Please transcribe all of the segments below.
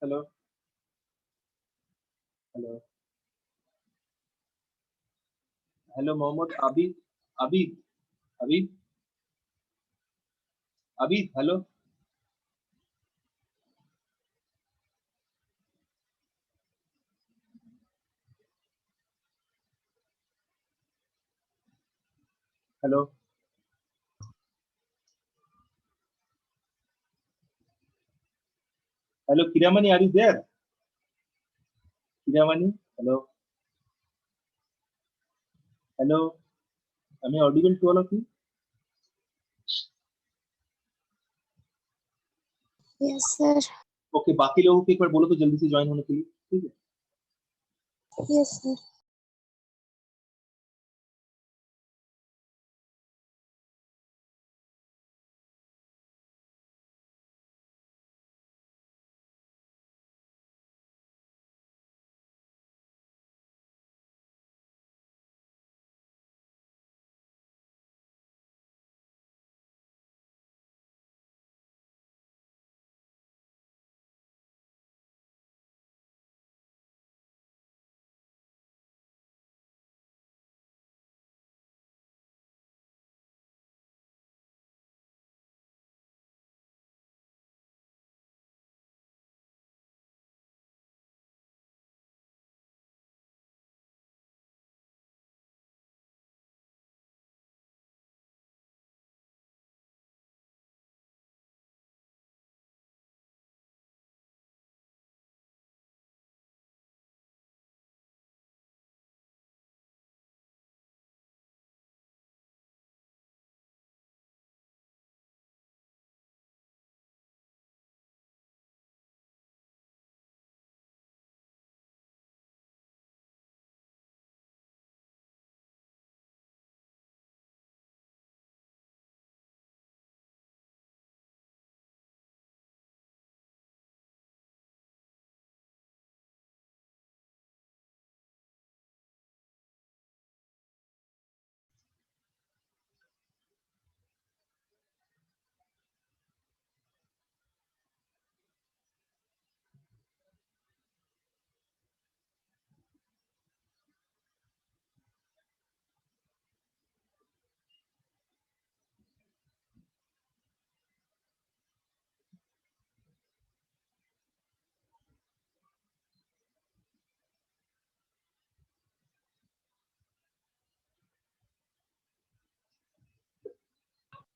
Hello. Hello. Hello Mohammad Abid. Abid. Abid. Abid hello. Hello. Hello Kiramani, are you there? Kiramani hello. Hello. Am I audible to all of you? Yes sir. Okay, बाकी लोगों को एक बार बोलो तो जल्दी से ज्वाइन होने के लिए, ठीक है? Yes sir.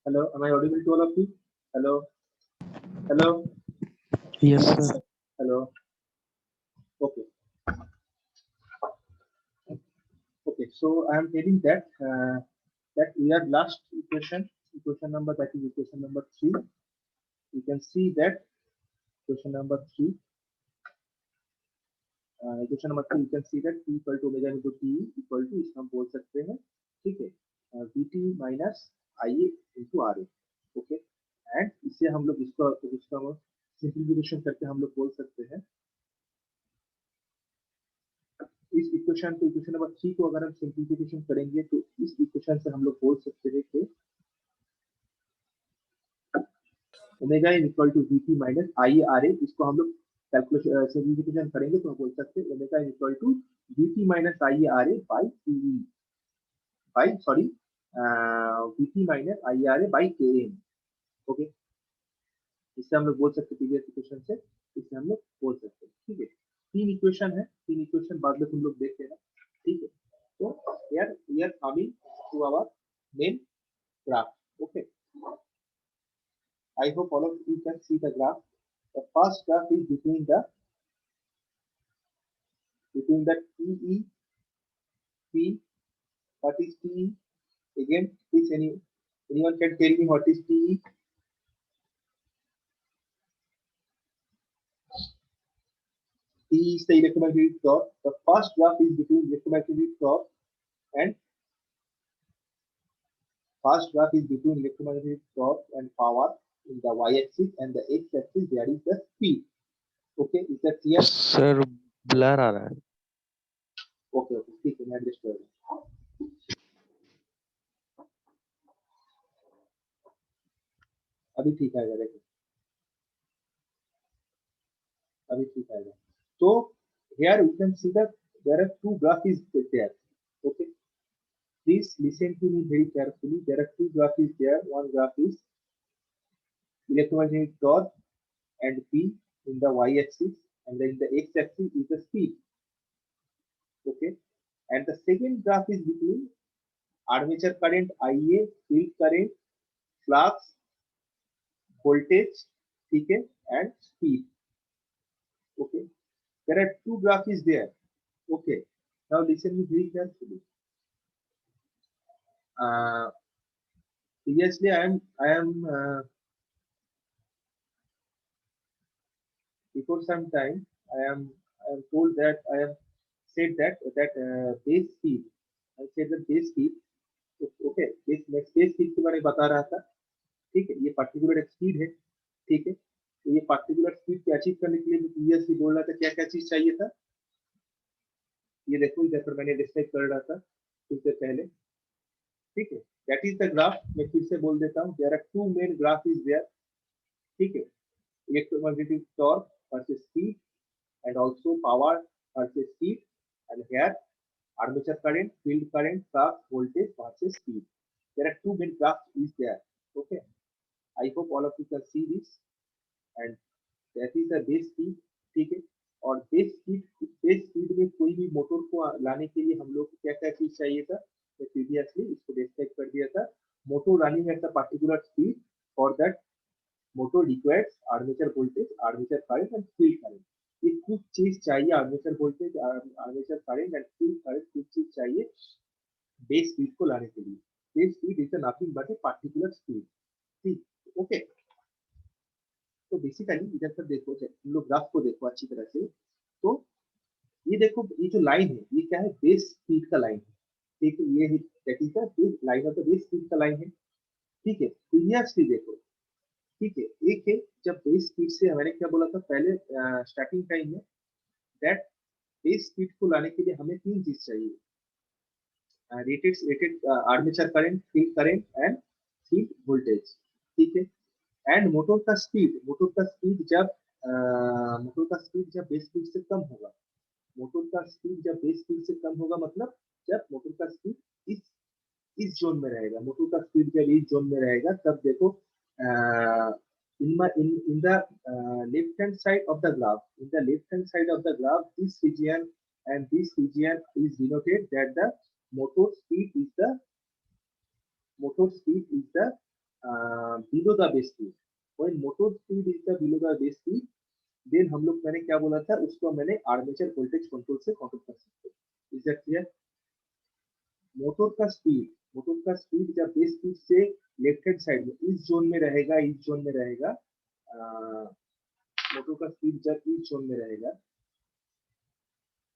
Hello, am I audible to all of you? Hello. Hello. Yes, yes sir. Sir. Hello. Okay. Okay, so I am telling that we are last equation number, that is equation number 3. You can see that equation number 3. Equation number 3, you can see that P equal to omega into T equal to, इसको हम बोल सकते हैं, ठीक है, Vt minus Ia into Ra. Okay, and इससे हम लोग इसको सिंप्लीफिकेशन करके हम लोग बोल सकते हैं इस इक्वेशन को, इक्वेशन नंबर 3 को अगर हम सिंप्लीफिकेशन करेंगे तो इस इक्वेशन से हम लोग बोल सकते हैं कि omega in equal to VT minus I R A. इसको हम लोग कैलकुलेशन सिंप्लीफिकेशन करेंगे तो हम बोल सकते हैं omega in equal to VT minus I R A by T by sorry VT minus I R A by K M. Okay, इससे हम लोग बोल सकते हैं प्रीवियस इक्वेशन से, इससे हम लोग बोल सकते हैं, ठीक है? तीन इक्वेशन है, तीन इक्वेशन बाद में तुम लोग देख लेना, ठीक है? तो we are coming to our main graph. Okay, I hope all of you can see the graph. The first graph is between the TE, P. What is TE? Again, please anyone can tell me what is TE? TE is the electromagnetic torque. The first graph is between electromagnetic torque and power in the y-axis, and the x-axis there is the speed. Okay, is that clear? Sir, blur आ रहा है. Okay, ठीक है, मैं adjust कर रहा हूँ. अभी ठीक आएगा, देखो. अभी ठीक आएगा। तो here we can see that there are two graphs there. Okay, please listen to me very carefully. There are two graphs there. One graph is electromagnetic torque and P in the y-axis, and then the x-axis is the speed. Okay, and the second graph is between armature current IA, field current, flux, voltage, ठीक है, and speed. Okay, there are two graphs there. Okay, now listen me very carefully. Previously, before some time, I am told that I have said that base speed. I said that base speed. Okay, base speed के बारे में बता रहा था. ठीक है, ये particular एक स्पीड है. ठीक है, तो ये पर्टिकुलर स्पीड को अचीव करने के लिए मैं प्रीवियसली बोल रहा था क्या क्या चीज चाहिए था. ये देखो इधर पर मैंने डिस्क्राइब कर रहा था कुछ देर पहले. ठीक है, दैट इज द ग्राफ. मैं फिर से बोल देता हूँ. There are two main graph is there. ठीक है, electromagnetic torque versus speed and also power versus speed, and here armature current, field current, flux, voltage versus speed. There are two main graphs is there. Okay, I hope all of you can see this, and that is the base speed. ठीक है, और base speed में कोई भी motor को लाने के लिए हम लोग को क्या क्या चीज चाहिए था. मैं प्रीवियसली इसको डिस्क्राइब कर दिया था. Motor running at the particular speed, for that motor requires armature voltage, armature current and field current. ये कुछ चीज चाहिए. Armature voltage, armature current and field current कुछ चीज चाहिए बेस स्पीड को लाने के लिए. Base speed is nothing but a particular speed. ठीक, ओके. तो बेसिकली इधर पर देखो, हम लोग ग्राफ को देखो अच्छी तरह से. तो ये देखो, ये जो लाइन है ये क्या है, बेस स्पीड का लाइन है. ठीक है, ये that is the base line of the base speed का लाइन है. ठीक है, प्रीवियसली देखो. ठीक है, एक है जब बेस स्पीड से मैंने क्या बोला था पहले स्टार्टिंग टाइम में, दैट बेस स्पीड को लाने के लिए हमें तीन चीज चाहिए. Rated armature current, field current and field voltage. ठीक है, एंड मोटर का स्पीड जब बेस स्पीड से कम होगा. मोटर का स्पीड जब बेस स्पीड से कम होगा मतलब जब मोटर का स्पीड इस जोन में रहेगा. मोटर का स्पीड जब इस जोन में रहेगा तब देखो, in the left hand side of the graph, this region and this region is denoted that the motor speed is the below the base speed. When motor speed is the below the base speed, then हम लोग मैंने क्या बोला था, उसको मैंने armature voltage control से control कर सकते हैं. Is that clear? मोटर का स्पीड जब बेस स्पीड से लेफ्ट हैंड साइड में इस जोन में रहेगा, मोटर का स्पीड जब इस जोन में रहेगा,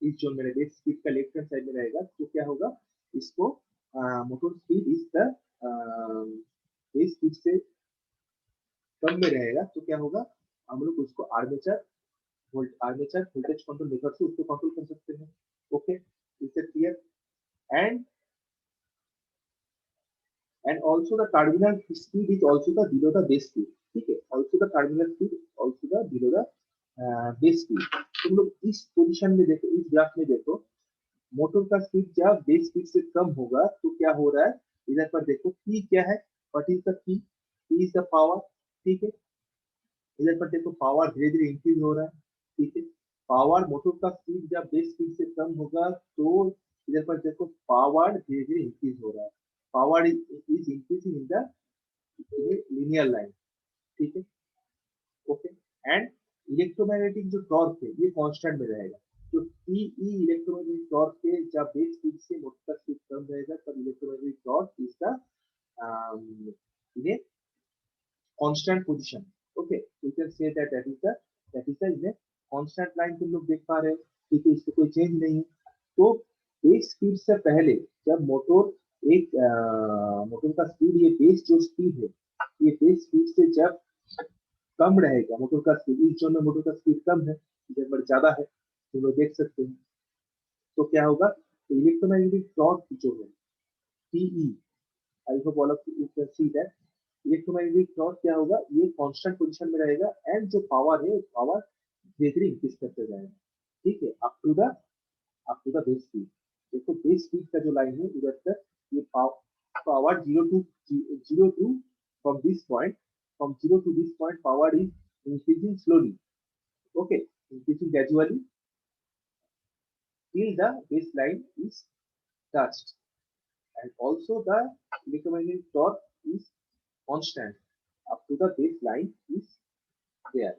बेस स्पीड का लेफ्ट हैंड साइड में रहेगा, तो क्या होगा, इसको motor speed is the base speed से कम में रहेगा, तो क्या होगा, हम लोग उसको आर्मेचर वोल्टेज कंट्रोल मेथड से उसको कंट्रोल कर सकते हैं. Okay, is that clear? and also the terminal speed is also the below the base speed. ठीक है, also the terminal speed also the below the base speed. तुम लोग इस पोजीशन में देखो, इस ग्राफ में देखो, मोटर का स्पीड जब बेस स्पीड से कम होगा तो क्या हो रहा है. इधर पर देखो P क्या है, what is the P? P is the power. ठीक है, इधर पर देखो पावर धीरे धीरे इंक्रीज हो रहा है. ठीक है, पावर, मोटर का स्पीड जब बेस स्पीड से कम होगा तो इधर पर देखो पावर धीरे धीरे इंक्रीज हो रहा है. Power is increasing in the linear line. ठीक है, ओके. एंड इलेक्ट्रोमैग्नेटिक जो टॉर्क है ये कांस्टेंट में रहेगा. तो टीई इलेक्ट्रोमैग्नेटिक टॉर्क के जब बेस स्पीड से मोटर का स्पीड कम रहेगा तब electromagnetic torque is the in a constant position. Okay, you can say that is the in a constant line. तुम लोग देख पा रहे हो. ठीक है, इसमें कोई चेंज नहीं है. तो बेस स्पीड से पहले जब मोटर का स्पीड, ये बेस जो स्पीड है, ये बेस स्पीड से जब कम रहेगा मोटर का स्पीड, इस जोन में मोटर का स्पीड कम है, इधर पर ज्यादा है, तो लोग देख सकते हैं. तो क्या होगा, तो इलेक्ट्रोमैग्नेटिक टॉर्क जो है TE, I hope all of you can see that, electromagnetic torque क्या होगा, ये कांस्टेंट पोजीशन में रहेगा. एंड जो पावर है, पावर धीरे धीरे इंक्रीज करते जाएगा, ठीक है, up to the base speed. देखो बेस स्पीड का जो लाइन है उधर तक ये power zero to from this point, from zero to this point power is increasing slowly, okay, increasing gradually till the baseline is touched, and also the electromagnetic torque is constant up to the baseline is there।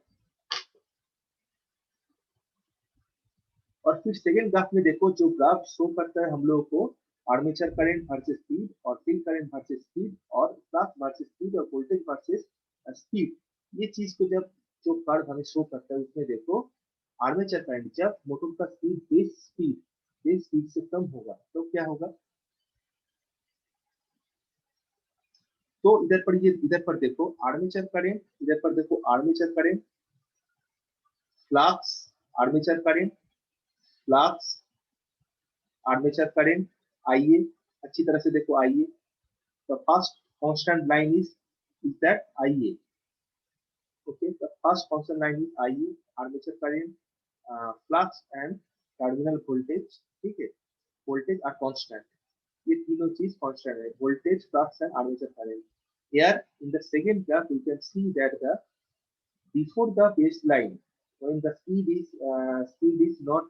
और फिर second graph में देखो, जो graph show करता है हम लोगों को आर्मेचर करंट वर्सेस स्पीड और फील्ड करंट वर्सेस स्पीड और फ्लक्स वर्सेस स्पीड और वोल्टेज वर्सेस स्पीड, ये चीज को जब जो कर्व हमें शो करता है उसमें देखो आर्मेचर करंट जब मोटर का बेस स्पीड से कम होगा तो क्या होगा, तो इधर पर देखो आर्मेचर करंट, इधर पर देखो armature current, flux, armature current, flux, armature current, आइए अच्छी तरह से देखो, आइए the first constant line is that IA, okay, the first constant line is IA, armature current, flux and terminal voltage, ठीक है, voltage are constant, ये तीनों चीज constant है, voltage, flux and armature current। Here in the second graph you can see that the before the baseline, when the speed is not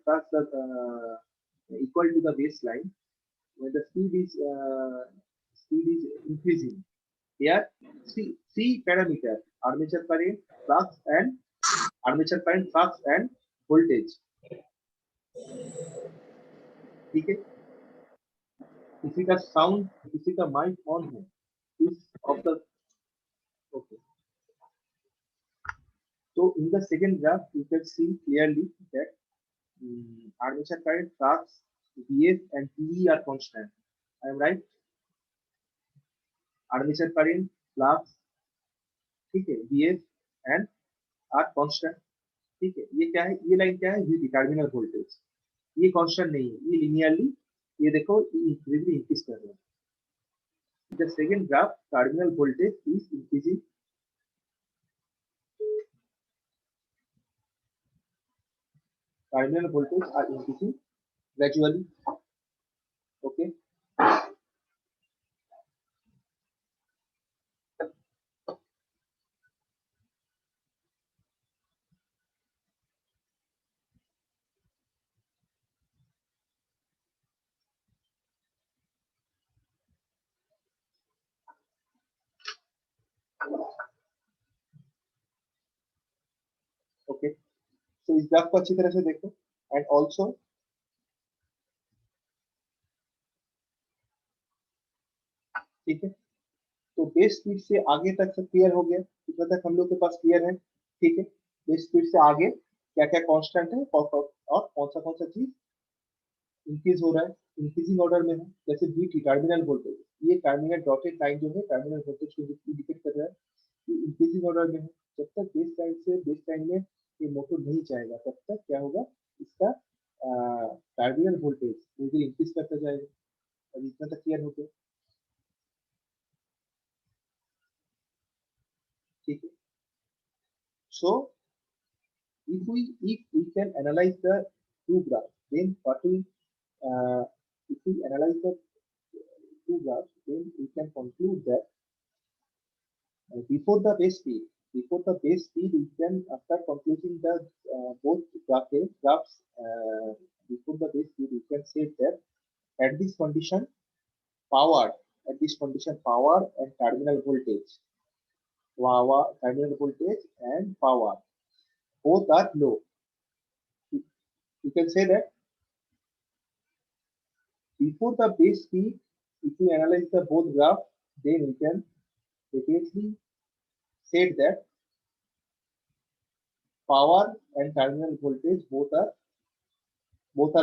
touch the equal to the baseline, when the speed is increasing, here three parameter armature current, flux and armature current, flux and voltage, ठीक है, किसी का sound, किसी का mic on है, इस of the, okay, so in the second graph you can see clearly that armature current, flux, VF and PE are constant, I am right, armature current, flux, ठीक है, VF and are constant, ठीक है, ये क्या है, ये line क्या है, VT टर्मिनल वोल्टेज, ये कांस्टेंट नहीं है, ये लिनियरली, ये देखो इंक्रीज कर रहा है। The second graph terminal voltage is increasing, terminal voltage are increasing gradually, okay, okay, तो इस ग्राफ को अच्छी तरह से देखो, एंड ऑल्सो ठीक है, तो बेस स्पीड से आगे तक सब क्लियर हो गया, इतना तक हम लोग के पास क्लियर है, ठीक है, बेस स्पीड से आगे क्या क्या कांस्टेंट है और कौन सा चीज इंक्रीज हो रहा है, इंक्रीजिंग ऑर्डर में है, जैसे VT टर्मिनल वोल्टेज, ये टर्मिनल डॉटेड लाइन जो है टर्मिनल वोल्टेज को इंडिकेट कर रहा है, ये इंक्रीजिंग ऑर्डर में है, जब तक बेस लाइन से बेस लाइन में ये मोटर नहीं जाएगा तब तक क्या होगा, इसका टर्मिनल वोल्टेज धीरे इंक्रीज करता जाएगा, अब इतना तक क्लियर हो गया, ठीक है। So if we can analyze the two graphs, then if we analyze the two graphs, then we can conclude that before the base speed, we can after concluding the both graphs before the base speed, we can say that at this condition power and terminal voltage and power both are low. You can say that before the base speed, if we analyze the both graph, then we can definitely say that power and terminal voltage both are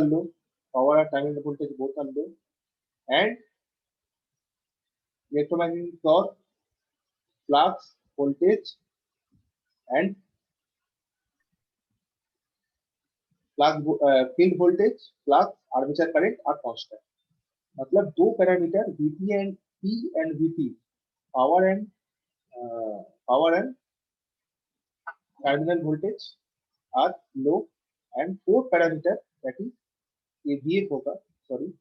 low. Power and terminal voltage both are low, and electromagnetic torque, flux, voltage and field voltage, flux, armature current are constant. मतलब दो parameter VP and P and VP, power and terminal voltage are low, and 4 parameter, that is ये VF होगा, sorry,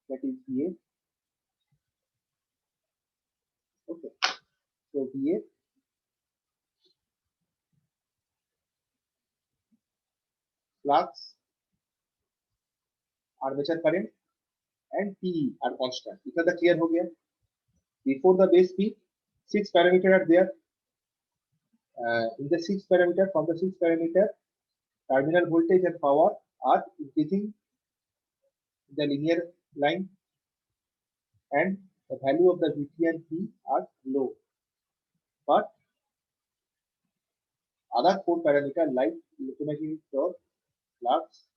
that is VF. Okay, so VF flux, armature current and PE are constant. इतना तो clear हो गया. Before the base speed, 6 parameter are there. In the 6 parameter, from the 6 parameter, terminal voltage and power are increasing in the linear line, and the value of the VT and P are low. But other 4 parameter like electromagnetic torque, flux,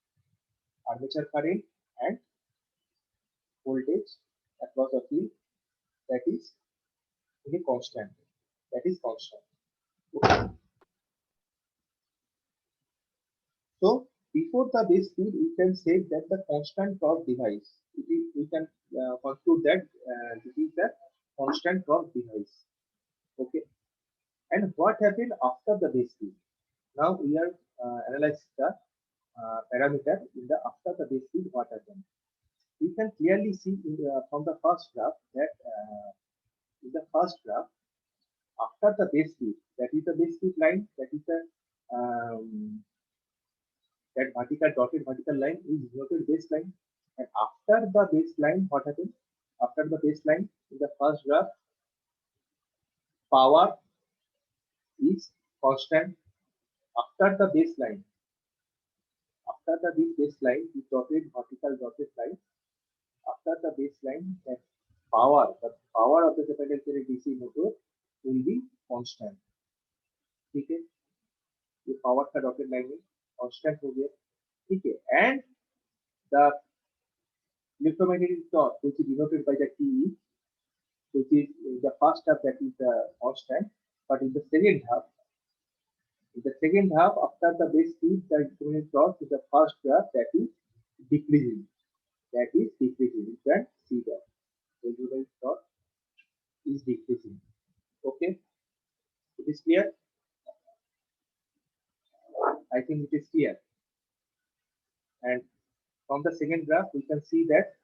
armature current and voltage across the field, that is a constant. That is constant. Okay. So before the base speed, we can say that the constant torque device. We can conclude that this is the constant torque device. Okay. And what happened after the base speed? Now we are analyzing the parameter in the after the base speed. What happened? You can clearly see from the first graph that in the first graph, after the base speed, that is the base speed line, that is the that vertical dotted vertical line is denoted baseline. And after the baseline, what happens? After the baseline, in the first graph, power is constant. After the baseline, is dotted vertical dotted line. After the baseline, that the power of the capacitor DC motor will be constant. ठीक है, ये power का dotted line में constant हो गया, ठीक है. And the electromagnetic torque, which is denoted by the TE, which is in the first half, that is the constant, but in the second half, after the base speed, the electromagnetic torque in the first graph, that is decreasing. You can see that the electromagnetic torque is decreasing. Okay, it is clear. I think it is clear. And from the second graph, we can see that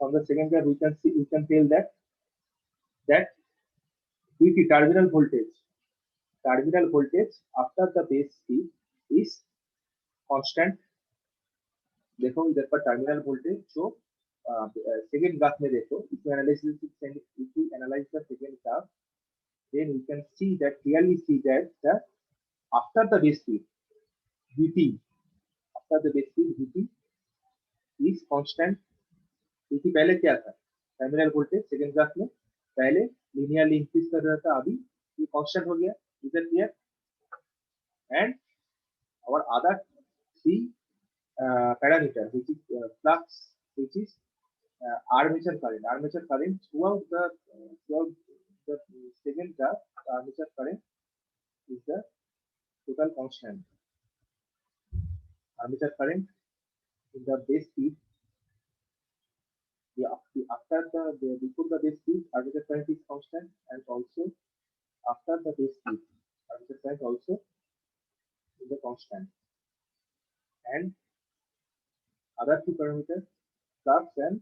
we can tell that VT terminal voltage after the base speed is constant. देखो इधर पर terminal voltage जो second graph में देखो, if you analyze the second graph, then we can clearly see that after the base speed VT is constant. VT पहले क्या था? Terminal voltage second graph में पहले लिनियरली इंक्रीज कर रहा था, अभी ये कांस्टेंट हो गया. Is it clear? And our other 3 parameter, which is flux, which is armature current throughout the second graph, armature current is the total constant. Armature current in the base speed, before the base speed, armature current is constant, and also after the base speed, armature current also is the constant. And other 2 parameters, flux and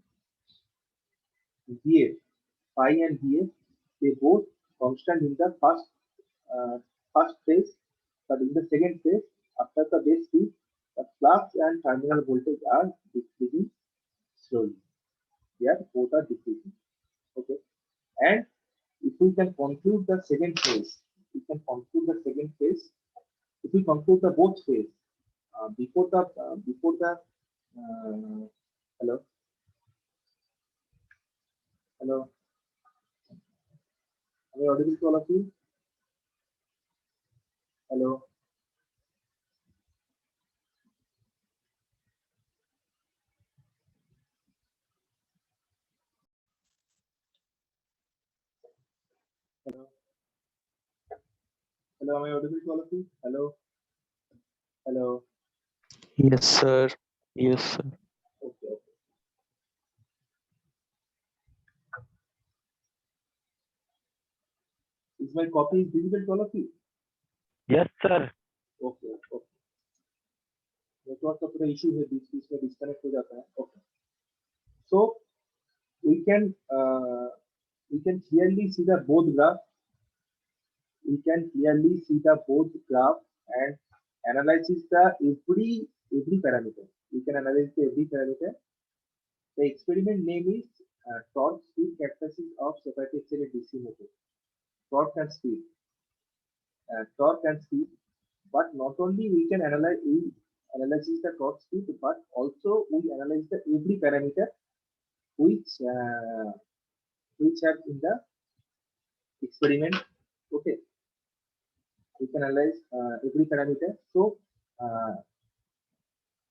VF, phi and VF, they both constant in the first phase, but in the second phase, after the base speed, the flux and terminal voltage are decreasing slowly. Here, both are decreasing. Okay, and if we can conclude the second phase, if we conclude the both phase before the hello. Am I audible to all of you? Hello. Hello, am I audible to all of you? Hello. Yes, sir. Yes, sir. Okay. Is my copy is visible to all of you? Yes, sir. Okay, okay. Network का पूरा issue है, बीच बीच में disconnect हो जाता है. Okay. So we can clearly see the both graph. We can clearly see the both graph and analyze the every parameter. We can analyze the every parameter. The experiment name is torque speed characteristics of separated accelerated DC motor. Torque and speed. Torque and speed. But not only we can analyze the torque speed, but also we analyze the every parameter which have in the experiment. Okay, we can analyze every parameter. So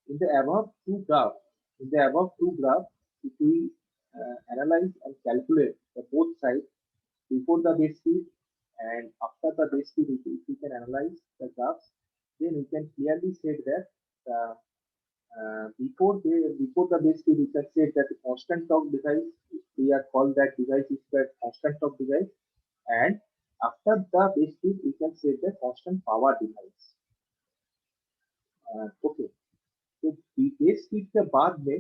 in the above two graph, if we analyze and calculate the both sides before the base speed and after the base speed, if we can analyze the graphs, then we can clearly say that before the base speed, we can say that the constant torque device, we are called that device is the constant torque device, and after the base speed, we can say the constant power device. Okay, तो base speed के बाद में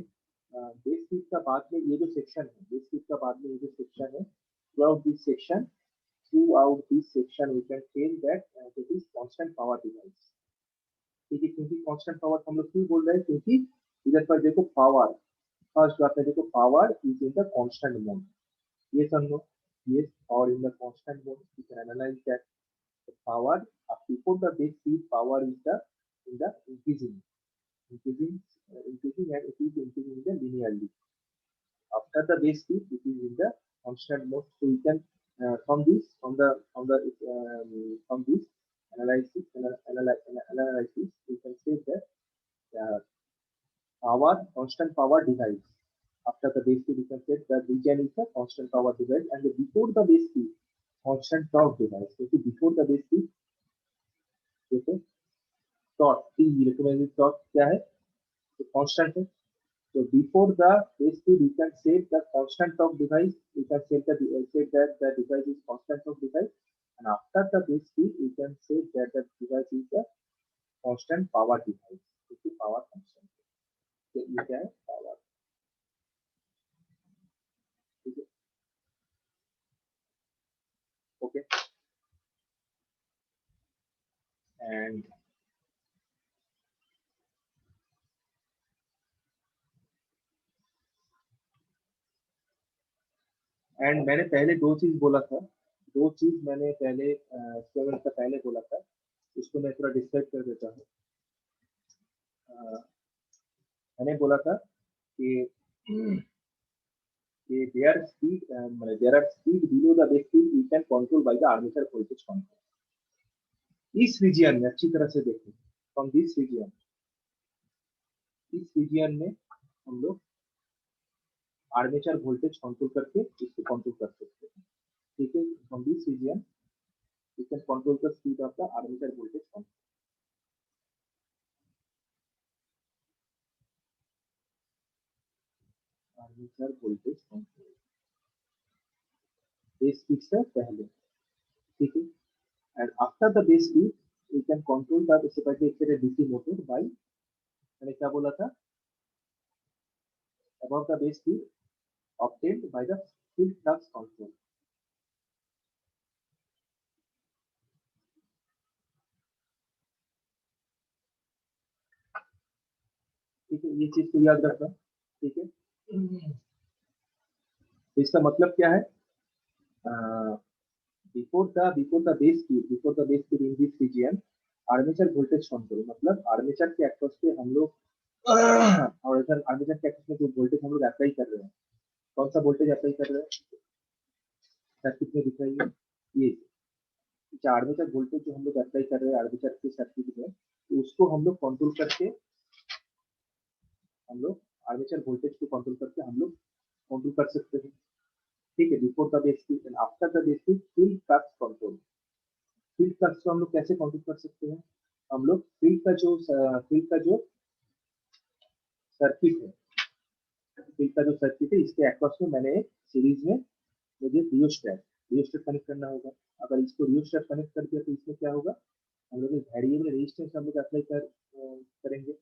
ये जो section है, base speed का बाद में ये जो सेक्शन है, throughout this section we can say that it is constant power device. ठीक है, क्योंकि constant power हम लोग क्यों बोल रहे हैं, क्योंकि इधर पर देखो पावर, फर्स्ट बात है देखो power is in the constant mode. ये समझो, yes, power in the constant mode. You can analyze that the power before the base speed, power is in the increasing and it is increasing the linearly. After the base speed, it is in the constant mode. So we can from this analysis, we can say that constant power device. After the base speed, we can say that region is the constant power device, and before the base speed, constant torque device. So before the base speed, देखो torque, recognized torque क्या है? तो constant है. So before the base speed, we can say the constant torque device. We can say that the device is constant torque device, and after the base speed, we can say that the device is the constant power device. क्योंकि power constant. तो ये क्या है? Power. ठीक है. Okay. And मैंने पहले दो चीज बोला था, मैंने पहले एक्सपेरिमेंट का पहले बोला था, उसको मैं थोड़ा डिस्क्राइब कर देता हूँ. मैंने बोला था कि there are speed below the base speed we can control by the armature voltage control. इस रीजन में अच्छी तरह से देखें, फ्रॉम दिस रीजन, इस रीजन में हम लोग आर्मेचर वोल्टेज कंट्रोल करके इसको कंट्रोल कर सकते हैं. ठीक है, from this region we can control the speed of the armature voltage control. Armature voltage control base speed से पहले. ठीक है, and after the base speed we can control the separated accelerated DC motor by, मैंने क्या बोला था, above the base speed obtained by the field flux control. ठीक है, ये चीज को याद रखना. ठीक है, तो इसका मतलब क्या है, before the base speed in this region armature voltage control, मतलब आर्मेचर के अक्रॉस पे हम लोग और इधर आर्मेचर के अक्रॉस में जो वोल्टेज हम लोग अप्लाई कर रहे हैं, कौन सा वोल्टेज अप्लाई कर रहे हैं, सर्किट में दिख रही है ये आर्मेचर वोल्टेज जो हम लोग अप्लाई कर रहे हैं आर्मेचर के सर्किट में, तो उसको हम लोग कंट्रोल करके हम लोग आर्मेचर वोल्टेज को कंट्रोल करके हम लोग कंट्रोल कर सकते हैं. ठीक है, before the base speed and after the base speed field flux control. Field flux को हम लोग कैसे कंट्रोल कर सकते हैं, हम लोग फील्ड का जो सर्किट है, इसके अक्रॉस में मैंने एक सीरीज में मुझे रियोस्टेट रियोस्टेट कनेक्ट करना होगा। अगर इसको रियोस्टेट कनेक्ट कर दिया तो इसमें क्या होगा, हम लोग वेरिएबल रेजिस्टेंस हम लोग अप्लाई करेंगे।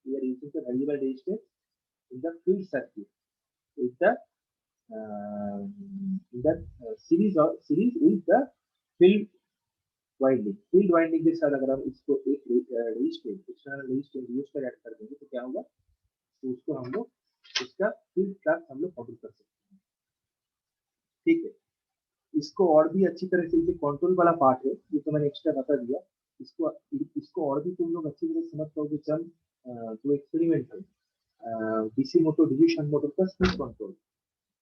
We are using the variable resistance in the field circuit with the series with the field winding। field winding के साथ अगर हम इसको एक रेजिस्टेंस एक्सटर्नल रेजिस्टेंस यूज कर ऐड कर देंगे तो क्या होगा, तो उसको हम लोग इसका फील्ड फ्लक्स हम लोग कंप्यूट कर सकते हैं। ठीक है, इसको और भी अच्छी तरह से, जो कंट्रोल वाला पार्ट है ये तो मैंने एक्स्ट्रा बता दिया, इसको इसको और भी तुम लोग अच्छी तरह से समझ पाओगे जब जो एक्सपेरिमेंट है डीसी मोटर डिवीजन मोटर का speed control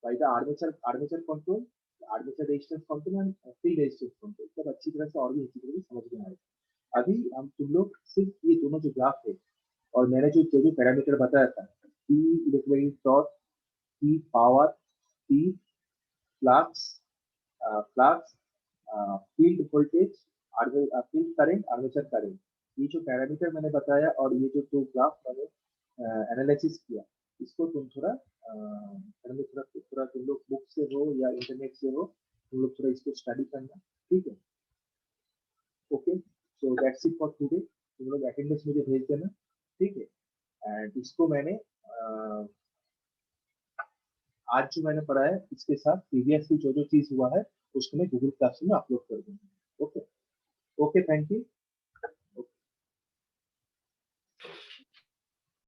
by the armature control, armature resistance control and field resistance control, सब अच्छी तरह से और भी अच्छी तरह से समझ में आएगा। अभी हम तुम लोग सिर्फ ये दोनों जो ग्राफ है और मैंने जो जो पैरामीटर बताया था, P electromagnetic torque, P power, P flux, flux, field voltage, field current, armature current, ये जो पैरामीटर मैंने बताया और ये जो दो ग्राफ मैंने एनालिसिस किया, इसको तुम थोड़ा थोड़ा तुम लोग बुक से हो या इंटरनेट से हो, तुम लोग थोड़ा इसको स्टडी करना। ठीक है, okay, so that's it for today. तुम लोग अटेंडेंस मुझे भेज देना। ठीक है, एंड इसको मैंने आज जो मैंने पढ़ा है इसके साथ प्रीवियसली जो जो चीज हुआ है उसको मैं गूगल क्लासरूम में अपलोड कर दूंगा। Okay, okay, thank you.